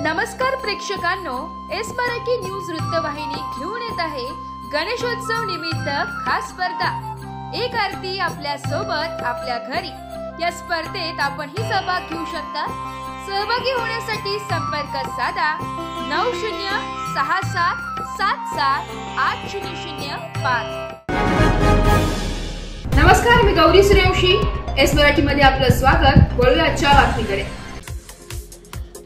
नमस्कार प्रेक्षकांनो, S Marathi news वृत्तवाहिनी घेऊन येत आहे गणेशोत्सव निमित्त खास स्पर्धा एक आरती आपल्या सोबत आपल्या घरी। या स्पर्धेत आपणही सहभाग घेऊ शकता। सहभागी होण्यासाठी संपर्क साधा 9067778005। नमस्कार, मी गौरी सूर्यवंशी, एस मराठी मध्ये आपलं स्वागत। बोलूया आजच्या बातमीकडे।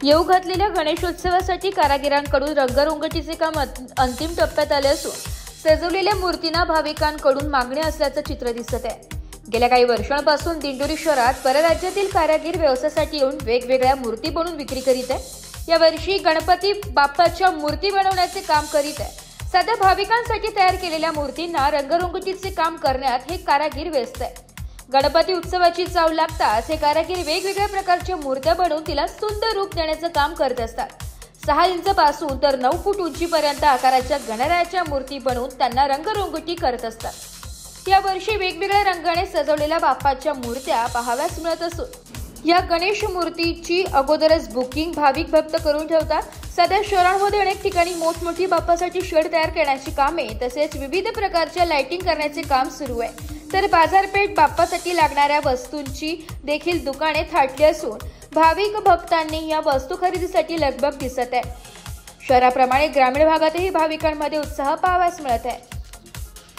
येऊ घातलेल्या गणेशोत्सवासाठी कारागिरांकडून रंगरंगोटीचे काम अंतिम टप्प्यात आले असून सजवलेल्या मूर्तींना भाविकांकडून मागणी असल्याचं चित्र दिसत आहे। गेल्या काही वर्षांपासून दिंडोरी शहरात परराज्यातील कारागीर व्यवसायासाठी येऊन वेगवेगळ्या मूर्ती बनवून विक्री करीत आहे। यावर्षी गणपती बाप्पाच्या मूर्ती बनवण्याचे काम करीत आहे। सध्या भाविकांसाठी तयार केलेल्या मूर्तींना रंगरंगोटीचे काम करण्यात हे कारागीर व्यस्त आहे। गणपती उत्सवाची चाव लागताच हे कारागीर वेगवेगळ्या प्रकारच्या मूर्त्या बनवून तिला सुंदर रूप देण्याचं काम करत असतात। 6 इंच पासून तर 9 फूट उंचीपर्यंत आकाराच्या गणरायाच्या मूर्ती बनवून त्यांना रंगरंगोटी करत असतात। यावर्षी वेगवेगळ्या रंगाने सजवलेल्या बाप्पाच्या मूर्त्या पाहाव्यास मिळत असून या गणेश मूर्तीची अगोदरच बुकिंग भाविक भक्त करून ठेवतात। सध्या शहरांमध्ये अनेक ठिकाणी मोठमोठी बाप्पासाठी शेड तयार करण्याची कामे तसेच विविध प्रकारच्या लाइटिंग करण्याचे काम सुरू आहे। तर बाजारपेठ बाप्पासाठी लागणाऱ्या वस्तूंची देखील दुकाने थाटली असून भाविक भक्तांनी या वस्तू खरेदीसाठी लगबग दिसत आहे। शहराप्रमाणे ग्रामीण भागातही भाविकांमध्ये उत्साह पाहावयास मिळत आहे।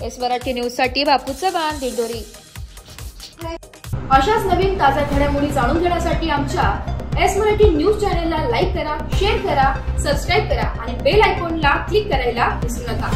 एस मराठी न्यूज साठी बापू चव्हाण, दिंडोरी। अशाच नवीन ताज्या घडामोडी जाणून घेण्यासाठी आमच्या एस मराठी न्यूज चॅनलला लाईक करा, शेअर करा, सबस्क्राइब करा आणि बेल आयकॉनला क्लिक करायला विसरू नका।